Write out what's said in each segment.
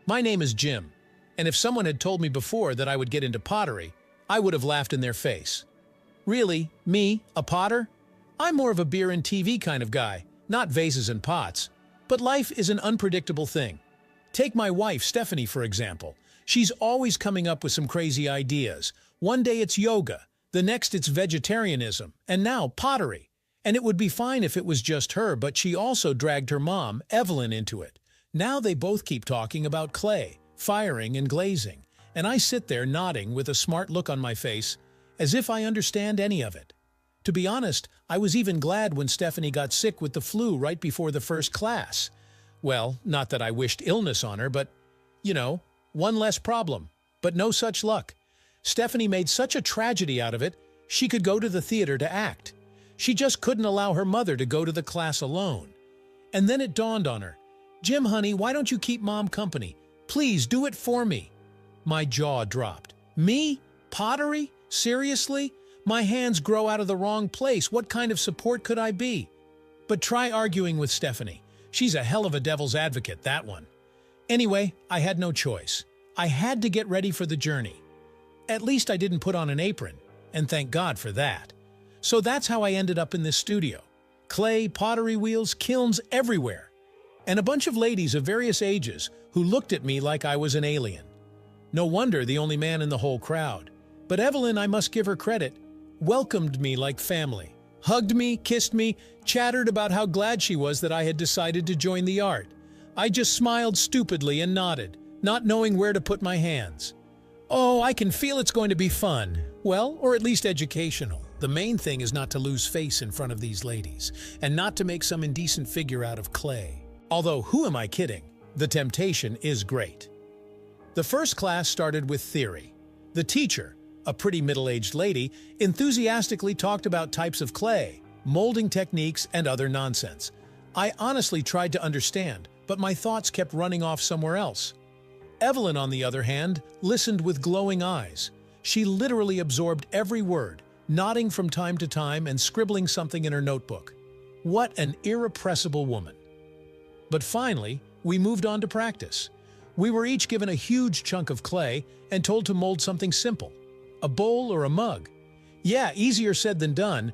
My name is Jim, and if someone had told me before that I would get into pottery, I would have laughed in their face. Really? Me? A potter? I'm more of a beer and TV kind of guy, not vases and pots. But life is an unpredictable thing. Take my wife, Stephanie, for example. She's always coming up with some crazy ideas. One day it's yoga, the next it's vegetarianism, and now pottery. And it would be fine if it was just her, but she also dragged her mom, Evelyn, into it. Now they both keep talking about clay, firing, and glazing, and I sit there nodding with a smart look on my face, as if I understand any of it. To be honest, I was even glad when Stephanie got sick with the flu right before the first class. Well, not that I wished illness on her, but, one less problem. But no such luck. Stephanie made such a tragedy out of it, she could go to the theater to act. She just couldn't allow her mother to go to the class alone. And then it dawned on her, "Jim, honey, why don't you keep Mom company? Please do it for me." My jaw dropped. Me? Pottery? Seriously? My hands grow out of the wrong place. What kind of support could I be? But try arguing with Stephanie. She's a hell of a devil's advocate, that one. Anyway, I had no choice. I had to get ready for the journey. At least I didn't put on an apron, and thank God for that. So that's how I ended up in this studio. Clay, pottery wheels, kilns everywhere. And a bunch of ladies of various ages who looked at me like I was an alien. No wonder the only man in the whole crowd. But Evelyn, I must give her credit, welcomed me like family, hugged me, kissed me, chattered about how glad she was that I had decided to join the art. I just smiled stupidly and nodded, not knowing where to put my hands. Oh, I can feel it's going to be fun. Well, or at least educational. The main thing is not to lose face in front of these ladies, and not to make some indecent figure out of clay. Although, who am I kidding? The temptation is great. The first class started with theory. The teacher, a pretty middle-aged lady, enthusiastically talked about types of clay, molding techniques, and other nonsense. I honestly tried to understand, but my thoughts kept running off somewhere else. Evelyn, on the other hand, listened with glowing eyes. She literally absorbed every word, nodding from time to time and scribbling something in her notebook. What an irrepressible woman. But finally, we moved on to practice. We were each given a huge chunk of clay and told to mold something simple. A bowl or a mug. Yeah, easier said than done.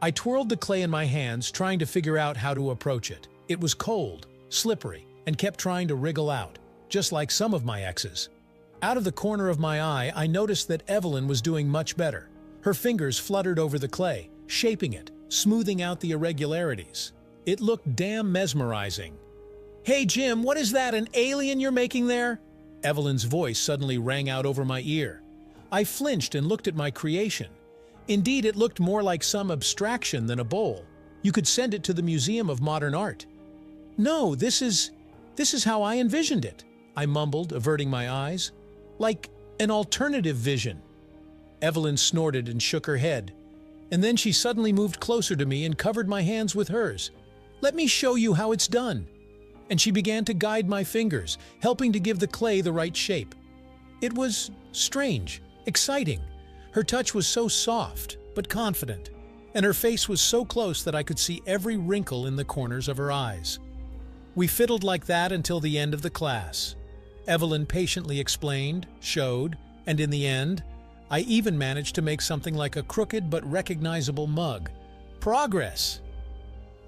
I twirled the clay in my hands, trying to figure out how to approach it. It was cold, slippery, and kept trying to wriggle out, just like some of my exes. Out of the corner of my eye, I noticed that Evelyn was doing much better. Her fingers fluttered over the clay, shaping it, smoothing out the irregularities. It looked damn mesmerizing. "Hey Jim, what is that, an alien you're making there?" Evelyn's voice suddenly rang out over my ear. I flinched and looked at my creation. Indeed, it looked more like some abstraction than a bowl. You could send it to the Museum of Modern Art. "No, this is how I envisioned it," I mumbled, averting my eyes. "Like an alternative vision." Evelyn snorted and shook her head. And then she suddenly moved closer to me and covered my hands with hers. "Let me show you how it's done." And she began to guide my fingers, helping to give the clay the right shape. It was strange, exciting. Her touch was so soft, but confident, and her face was so close that I could see every wrinkle in the corners of her eyes. We fiddled like that until the end of the class. Evelyn patiently explained, showed, and in the end, I even managed to make something like a crooked but recognizable mug. Progress!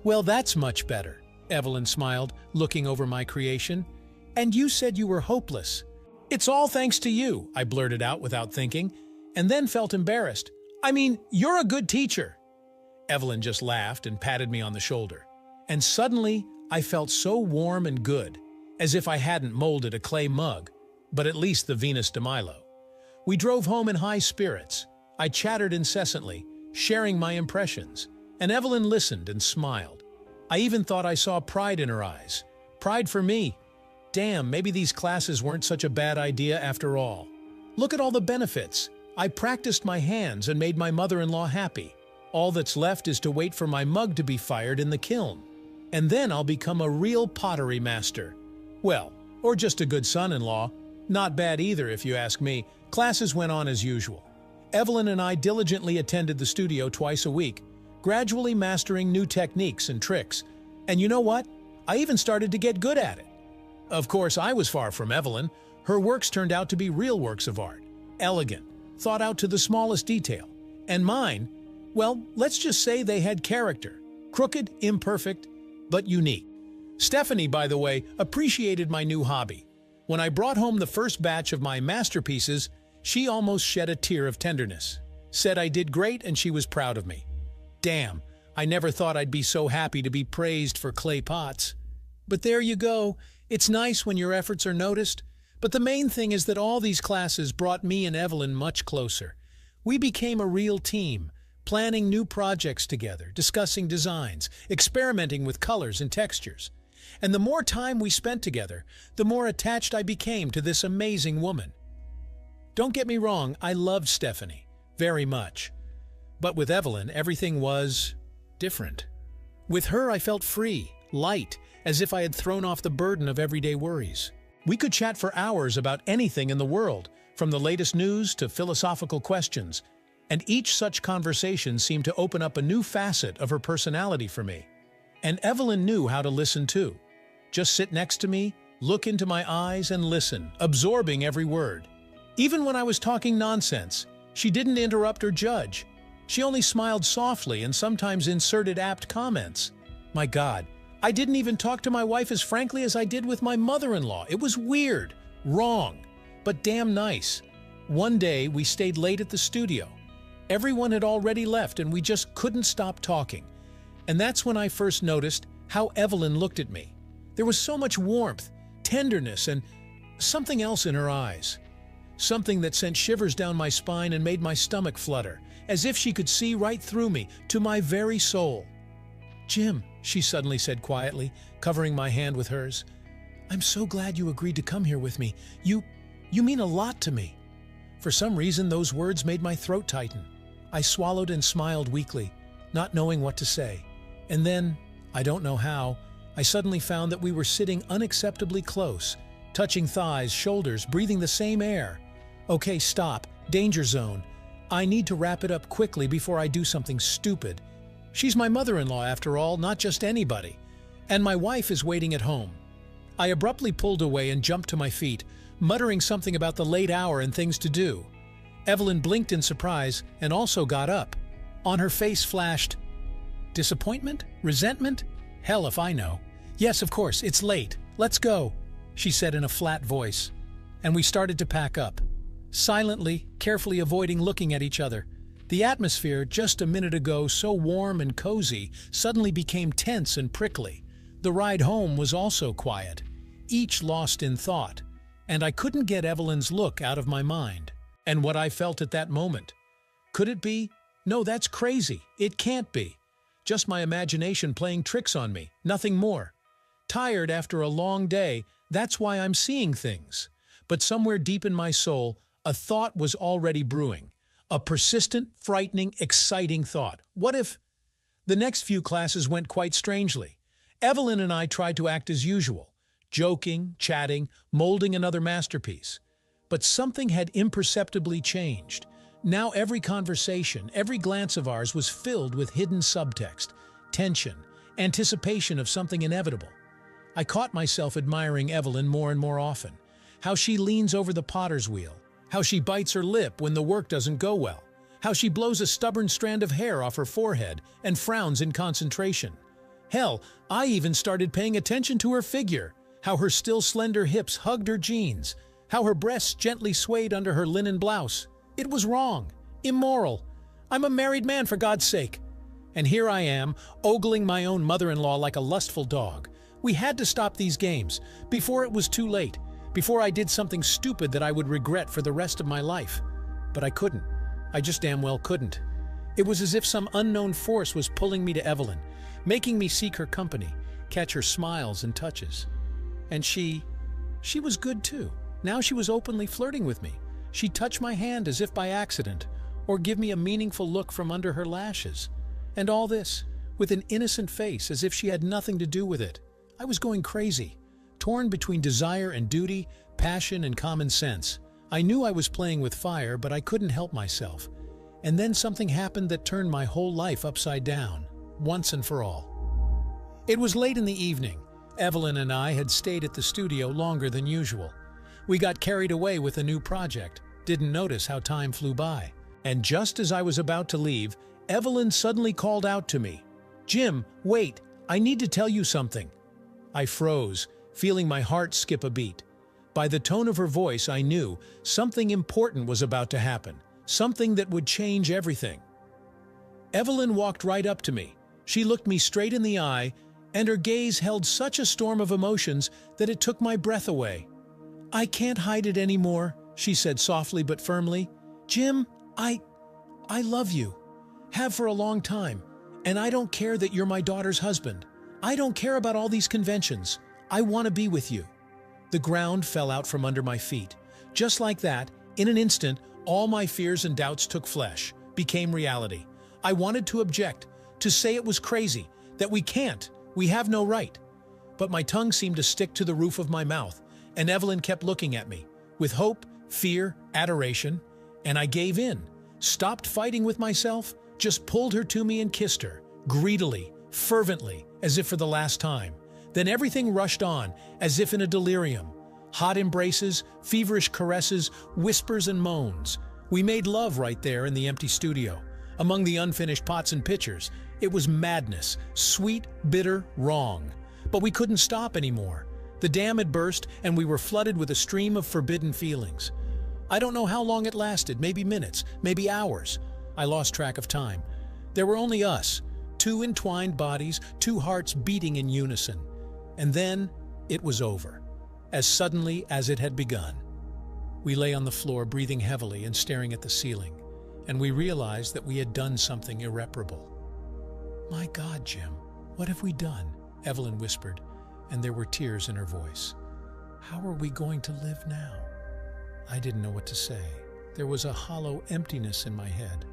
"Well, that's much better," Evelyn smiled, looking over my creation. "And you said you were hopeless." "It's all thanks to you," I blurted out without thinking, and then felt embarrassed. "I mean, you're a good teacher." Evelyn just laughed and patted me on the shoulder. And suddenly, I felt so warm and good, as if I hadn't molded a clay mug, but at least the Venus de Milo. We drove home in high spirits. I chattered incessantly, sharing my impressions, and Evelyn listened and smiled. I even thought I saw pride in her eyes. Pride for me. Damn, maybe these classes weren't such a bad idea after all. Look at all the benefits. I practiced my hands and made my mother-in-law happy. All that's left is to wait for my mug to be fired in the kiln. And then I'll become a real pottery master. Well, or just a good son-in-law. Not bad either, if you ask me. Classes went on as usual. Evelyn and I diligently attended the studio twice a week, gradually mastering new techniques and tricks. And you know what? I even started to get good at it. Of course, I was far from Evelyn. Her works turned out to be real works of art, elegant, thought out to the smallest detail. And mine, well, let's just say they had character, crooked, imperfect, but unique. Stephanie, by the way, appreciated my new hobby. When I brought home the first batch of my masterpieces, she almost shed a tear of tenderness. Said I did great and she was proud of me. Damn, I never thought I'd be so happy to be praised for clay pots. But there you go. It's nice when your efforts are noticed. But the main thing is that all these classes brought me and Evelyn much closer. We became a real team, planning new projects together, discussing designs, experimenting with colors and textures. And the more time we spent together, the more attached I became to this amazing woman. Don't get me wrong, I loved Stephanie, very much. But with Evelyn, everything was different. With her, I felt free, light, as if I had thrown off the burden of everyday worries. We could chat for hours about anything in the world, from the latest news to philosophical questions, and each such conversation seemed to open up a new facet of her personality for me. And Evelyn knew how to listen too. Just sit next to me, look into my eyes and listen, absorbing every word. Even when I was talking nonsense, she didn't interrupt or judge. She only smiled softly and sometimes inserted apt comments. My God, I didn't even talk to my wife as frankly as I did with my mother-in-law. It was weird, wrong, but damn nice. One day, we stayed late at the studio. Everyone had already left and we just couldn't stop talking. And that's when I first noticed how Evelyn looked at me. There was so much warmth, tenderness, and something else in her eyes. Something that sent shivers down my spine and made my stomach flutter, as if she could see right through me, to my very soul. "Jim," she suddenly said quietly, covering my hand with hers, "I'm so glad you agreed to come here with me. You mean a lot to me." For some reason, those words made my throat tighten. I swallowed and smiled weakly, not knowing what to say. And then, I don't know how, I suddenly found that we were sitting unacceptably close, touching thighs, shoulders, breathing the same air. Okay, stop. Danger zone. I need to wrap it up quickly before I do something stupid. She's my mother-in-law, after all, not just anybody. And my wife is waiting at home. I abruptly pulled away and jumped to my feet, muttering something about the late hour and things to do. Evelyn blinked in surprise and also got up. On her face flashed disappointment? Resentment? Hell if I know. "Yes, of course, it's late. Let's go," she said in a flat voice. And we started to pack up. Silently, carefully avoiding looking at each other. The atmosphere, just a minute ago so warm and cozy, suddenly became tense and prickly. The ride home was also quiet, each lost in thought, and I couldn't get Evelyn's look out of my mind. And what I felt at that moment. Could it be? No, that's crazy. It can't be. Just my imagination playing tricks on me, nothing more. Tired after a long day, that's why I'm seeing things. But somewhere deep in my soul, a thought was already brewing. A persistent, frightening, exciting thought. What if? The next few classes went quite strangely. Evelyn and I tried to act as usual, joking, chatting, molding another masterpiece. But something had imperceptibly changed. Now every conversation, every glance of ours was filled with hidden subtext, tension, anticipation of something inevitable. I caught myself admiring Evelyn more and more often. How she leans over the potter's wheel. How she bites her lip when the work doesn't go well. How she blows a stubborn strand of hair off her forehead and frowns in concentration. Hell, I even started paying attention to her figure. How her still slender hips hugged her jeans. How her breasts gently swayed under her linen blouse. It was wrong. Immoral. I'm a married man, for God's sake. And here I am, ogling my own mother-in-law like a lustful dog. We had to stop these games, before it was too late, before I did something stupid that I would regret for the rest of my life. But I couldn't. I just damn well couldn't. It was as if some unknown force was pulling me to Evelyn, making me seek her company, catch her smiles and touches. And she was good too. Now she was openly flirting with me. She'd touch my hand as if by accident, or give me a meaningful look from under her lashes. And all this, with an innocent face as if she had nothing to do with it. I was going crazy, torn between desire and duty, passion and common sense. I knew I was playing with fire, but I couldn't help myself. And then something happened that turned my whole life upside down, once and for all. It was late in the evening. Evelyn and I had stayed at the studio longer than usual. We got carried away with a new project, didn't notice how time flew by. And just as I was about to leave, Evelyn suddenly called out to me, "Jim, wait, I need to tell you something." I froze, feeling my heart skip a beat. By the tone of her voice, I knew something important was about to happen, something that would change everything. Evelyn walked right up to me. She looked me straight in the eye, and her gaze held such a storm of emotions that it took my breath away. "I can't hide it anymore," she said softly but firmly. "Jim, I love you. Have for a long time. And I don't care that you're my daughter's husband. I don't care about all these conventions. I want to be with you." The ground fell out from under my feet. Just like that, in an instant, all my fears and doubts took flesh, became reality. I wanted to object, to say it was crazy, that we have no right. But my tongue seemed to stick to the roof of my mouth, and Evelyn kept looking at me, with hope, fear, adoration, and I gave in, stopped fighting with myself, just pulled her to me and kissed her, greedily, fervently, as if for the last time. Then everything rushed on, as if in a delirium. Hot embraces, feverish caresses, whispers and moans. We made love right there in the empty studio. Among the unfinished pots and pitchers, it was madness, sweet, bitter, wrong. But we couldn't stop anymore. The dam had burst, and we were flooded with a stream of forbidden feelings. I don't know how long it lasted, maybe minutes, maybe hours. I lost track of time. There were only us, two entwined bodies, two hearts beating in unison. And then it was over, as suddenly as it had begun. We lay on the floor, breathing heavily and staring at the ceiling, and we realized that we had done something irreparable. "My God, Jim, what have we done?" Evelyn whispered, and there were tears in her voice. "How are we going to live now?" I didn't know what to say. There was a hollow emptiness in my head.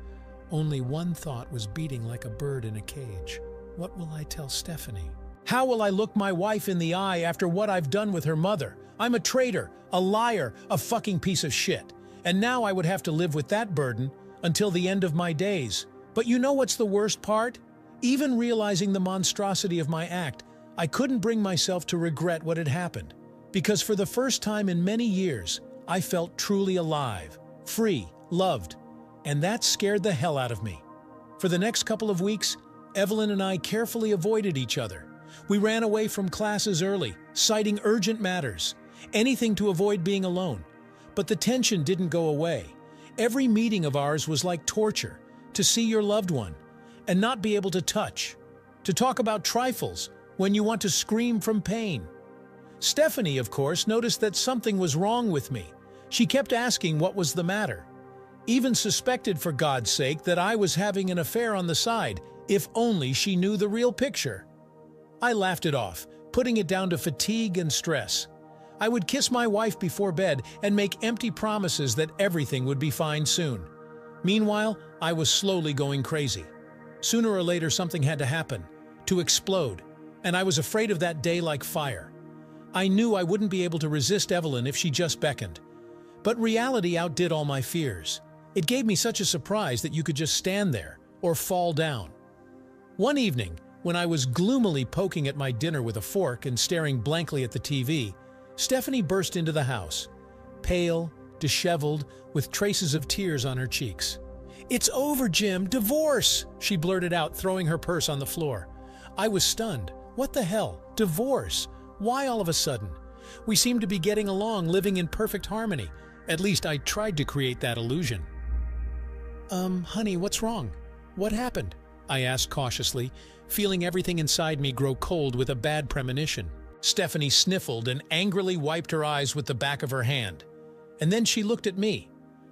Only one thought was beating like a bird in a cage. What will I tell Stephanie? How will I look my wife in the eye after what I've done with her mother? I'm a traitor, a liar, a fucking piece of shit. And now I would have to live with that burden until the end of my days. But you know what's the worst part? Even realizing the monstrosity of my act, I couldn't bring myself to regret what had happened. Because for the first time in many years, I felt truly alive, free, loved. And that scared the hell out of me. For the next couple of weeks, Evelyn and I carefully avoided each other. We ran away from classes early, citing urgent matters, anything to avoid being alone. But the tension didn't go away. Every meeting of ours was like torture, to see your loved one and not be able to touch, to talk about trifles when you want to scream from pain. Stephanie, of course, noticed that something was wrong with me. She kept asking what was the matter. Even suspected, for God's sake, that I was having an affair on the side, if only she knew the real picture. I laughed it off, putting it down to fatigue and stress. I would kiss my wife before bed and make empty promises that everything would be fine soon. Meanwhile, I was slowly going crazy. Sooner or later, something had to happen, to explode, and I was afraid of that day like fire. I knew I wouldn't be able to resist Evelyn if she just beckoned. But reality outdid all my fears. It gave me such a surprise that you could just stand there or fall down. One evening, when I was gloomily poking at my dinner with a fork and staring blankly at the TV, Stephanie burst into the house, pale, disheveled, with traces of tears on her cheeks. "It's over, Jim! Divorce!" she blurted out, throwing her purse on the floor. I was stunned. What the hell? Divorce? Why all of a sudden? We seemed to be getting along, living in perfect harmony. At least I tried to create that illusion. Honey, what's wrong? What happened?" I asked cautiously, feeling everything inside me grow cold with a bad premonition. Stephanie sniffled and angrily wiped her eyes with the back of her hand. And then she looked at me,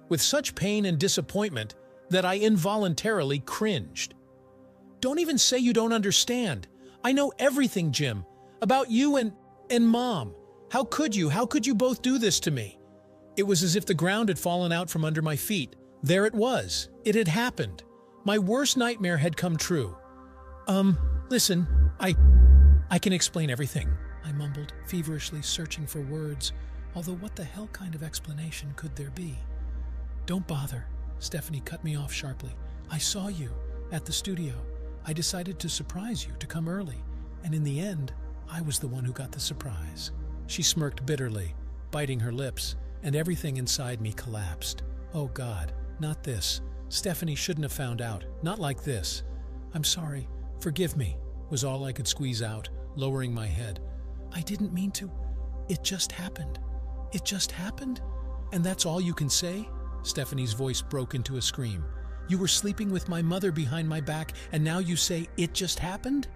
with such pain and disappointment that I involuntarily cringed. "Don't even say you don't understand. I know everything, Jim, about you and Mom. How could you? How could you both do this to me?" It was as if the ground had fallen out from under my feet. There it was. It had happened. My worst nightmare had come true. Listen, I can explain everything," I mumbled, feverishly searching for words, although what the hell kind of explanation could there be? "Don't bother," Stephanie cut me off sharply. "I saw you at the studio. I decided to surprise you, to come early, and in the end, I was the one who got the surprise. She smirked bitterly, biting her lips, and everything inside me collapsed. Oh God, not this. Stephanie shouldn't have found out. Not like this. I'm sorry. Forgive me, was all I could squeeze out, lowering my head. I didn't mean to. It just happened. It just happened? And that's all you can say? Stephanie's voice broke into a scream. You were sleeping with my mother behind my back, and now you say it just happened?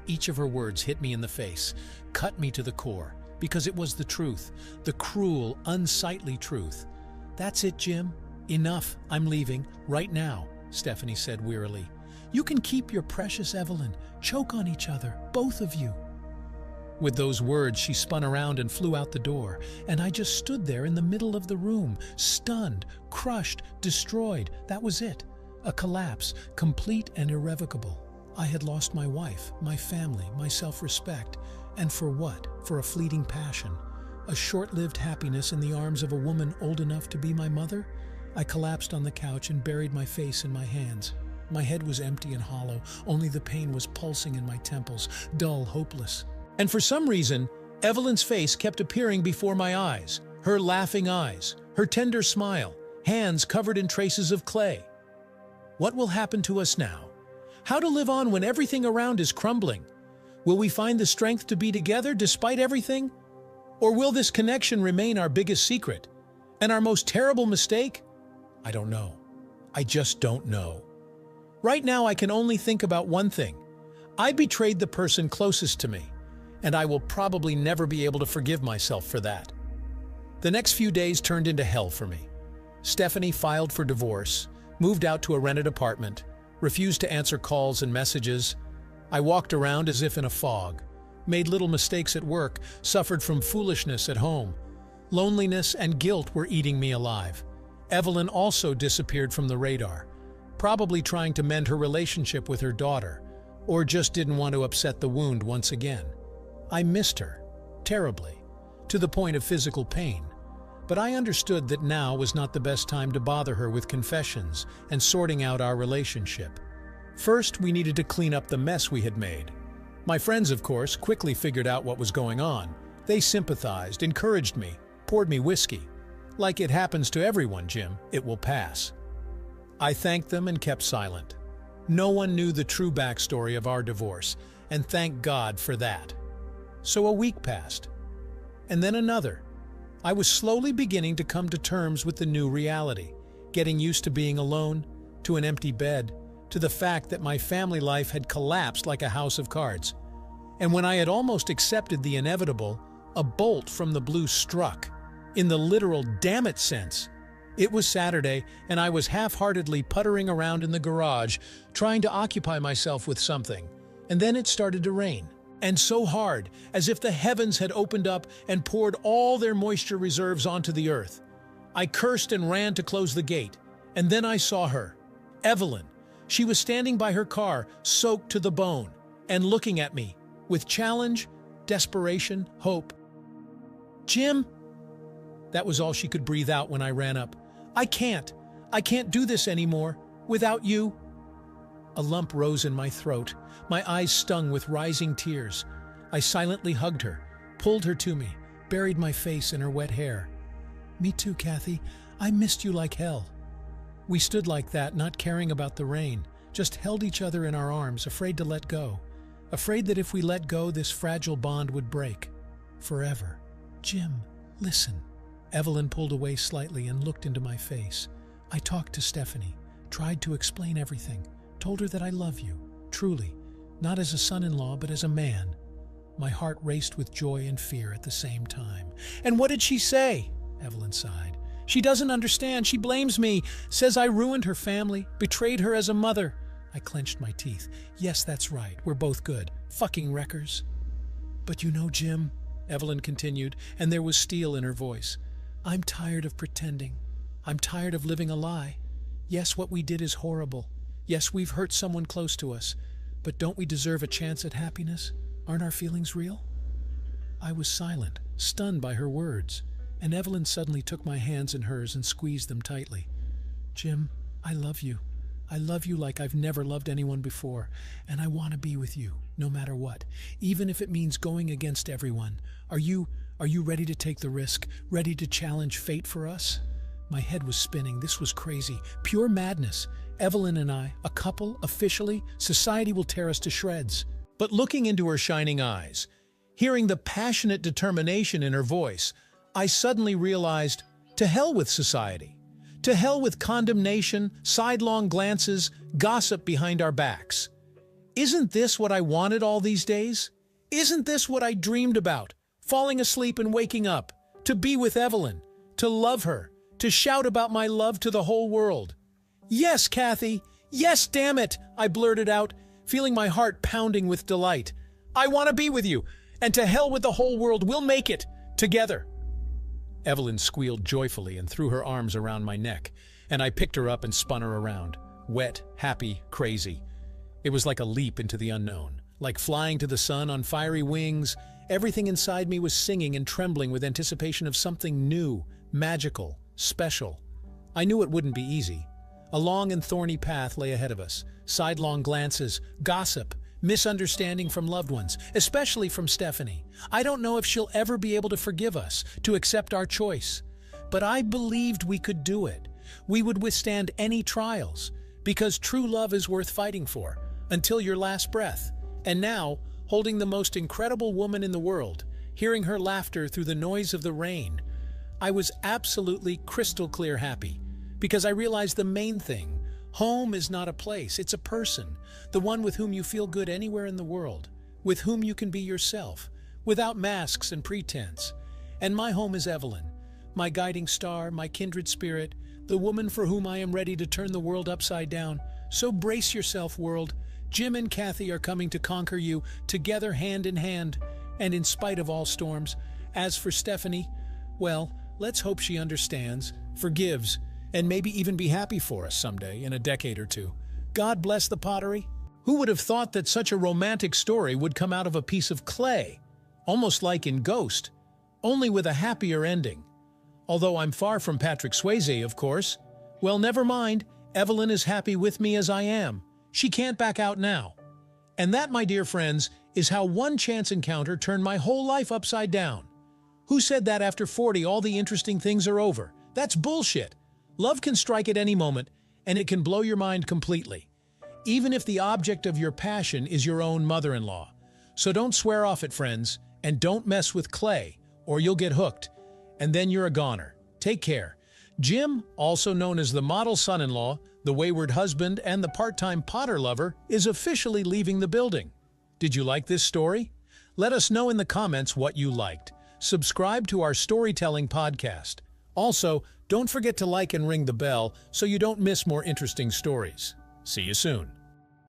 Each of her words hit me in the face, cut me to the core, because it was the truth, the cruel, unsightly truth. That's it, Jim. Enough. I'm leaving, right now, Stephanie said wearily. You can keep your precious Evelyn. Choke on each other, both of you. With those words, she spun around and flew out the door, and I just stood there in the middle of the room, stunned, crushed, destroyed. That was it. A collapse, complete and irrevocable. I had lost my wife, my family, my self-respect. And for what? For a fleeting passion. A short-lived happiness in the arms of a woman old enough to be my mother? I collapsed on the couch and buried my face in my hands. My head was empty and hollow, only the pain was pulsing in my temples, dull, hopeless. And for some reason, Evelyn's face kept appearing before my eyes, her laughing eyes, her tender smile, hands covered in traces of clay. What will happen to us now? How to live on when everything around is crumbling? Will we find the strength to be together despite everything? Or will this connection remain our biggest secret? And our most terrible mistake? I don't know. I just don't know. Right now, I can only think about one thing. I betrayed the person closest to me, and I will probably never be able to forgive myself for that. The next few days turned into hell for me. Stephanie filed for divorce, moved out to a rented apartment, refused to answer calls and messages. I walked around as if in a fog, made little mistakes at work, suffered from foolishness at home. Loneliness and guilt were eating me alive. Evelyn also disappeared from the radar, probably trying to mend her relationship with her daughter, or just didn't want to upset the wound once again. I missed her, terribly, to the point of physical pain. But I understood that now was not the best time to bother her with confessions and sorting out our relationship. First, we needed to clean up the mess we had made. My friends, of course, quickly figured out what was going on. They sympathized, encouraged me, poured me whiskey. Like it happens to everyone, Jim, it will pass. I thanked them and kept silent. No one knew the true backstory of our divorce, and thank God for that. So a week passed, and then another. I was slowly beginning to come to terms with the new reality, getting used to being alone, to an empty bed, to the fact that my family life had collapsed like a house of cards. And when I had almost accepted the inevitable, a bolt from the blue struck, in the literal damn it sense. It was Saturday, and I was half-heartedly puttering around in the garage, trying to occupy myself with something. And then it started to rain. And so hard, as if the heavens had opened up and poured all their moisture reserves onto the earth. I cursed and ran to close the gate, and then I saw her, Evelyn. She was standing by her car, soaked to the bone, and looking at me, with challenge, desperation, hope. Jim? That was all she could breathe out when I ran up. I can't do this anymore, without you. A lump rose in my throat, my eyes stung with rising tears. I silently hugged her, pulled her to me, buried my face in her wet hair. Me too, Kathy. I missed you like hell. We stood like that, not caring about the rain, just held each other in our arms, afraid to let go. Afraid that if we let go, this fragile bond would break. Forever. Jim, listen. Evelyn pulled away slightly and looked into my face. I talked to Stephanie, tried to explain everything, told her that I love you, truly, not as a son-in-law, but as a man. My heart raced with joy and fear at the same time. And what did she say? Evelyn sighed. She doesn't understand. She blames me, says I ruined her family, betrayed her as a mother. I clenched my teeth. Yes, that's right. We're both good. Fucking wreckers. But you know, Jim, Evelyn continued, and there was steel in her voice. I'm tired of pretending. I'm tired of living a lie. Yes, what we did is horrible. Yes, we've hurt someone close to us. But don't we deserve a chance at happiness? Aren't our feelings real? I was silent, stunned by her words, and Evelyn suddenly took my hands in hers and squeezed them tightly. Jim, I love you. I love you like I've never loved anyone before, and I want to be with you, no matter what, even if it means going against everyone. Are you ready to take the risk, ready to challenge fate for us? My head was spinning. This was crazy. Pure madness. Evelyn and I, a couple, officially, society will tear us to shreds. But looking into her shining eyes, hearing the passionate determination in her voice, I suddenly realized, to hell with society. To hell with condemnation, sidelong glances, gossip behind our backs. Isn't this what I wanted all these days? Isn't this what I dreamed about? Falling asleep and waking up, to be with Evelyn, to love her, to shout about my love to the whole world. Yes, Kathy! Yes, damn it! I blurted out, feeling my heart pounding with delight. I want to be with you, and to hell with the whole world, we'll make it, together. Evelyn squealed joyfully and threw her arms around my neck, and I picked her up and spun her around. Wet, happy, crazy. It was like a leap into the unknown, like flying to the sun on fiery wings. Everything inside me was singing and trembling with anticipation of something new, magical, special. I knew it wouldn't be easy. A long and thorny path lay ahead of us. Sidelong glances, gossip, misunderstanding from loved ones, especially from Stephanie. I don't know if she'll ever be able to forgive us, to accept our choice. But I believed we could do it. We would withstand any trials, because true love is worth fighting for, until your last breath. And now, holding the most incredible woman in the world, hearing her laughter through the noise of the rain, I was absolutely crystal clear happy, because I realized the main thing. Home is not a place, it's a person, the one with whom you feel good anywhere in the world, with whom you can be yourself, without masks and pretense. And my home is Evelyn, my guiding star, my kindred spirit, the woman for whom I am ready to turn the world upside down. So brace yourself, world. Jim and Kathy are coming to conquer you, together hand in hand, and in spite of all storms. As for Stephanie, well, let's hope she understands, forgives, and maybe even be happy for us someday in a decade or two. God bless the pottery. Who would have thought that such a romantic story would come out of a piece of clay? Almost like in Ghost, only with a happier ending. Although I'm far from Patrick Swayze, of course. Well, never mind. Evelyn is happy with me as I am. She can't back out now. And that, my dear friends, is how one chance encounter turned my whole life upside down. Who said that after 40 all the interesting things are over? That's bullshit. Love can strike at any moment, and it can blow your mind completely, even if the object of your passion is your own mother-in-law. So don't swear off it, friends, and don't mess with clay, or you'll get hooked, and then you're a goner. Take care. Jim, also known as the model son-in-law, the wayward husband, and the part-time potter lover, is officially leaving the building. Did you like this story? Let us know in the comments what you liked. Subscribe to our storytelling podcast. Also, don't forget to like and ring the bell so you don't miss more interesting stories. See you soon.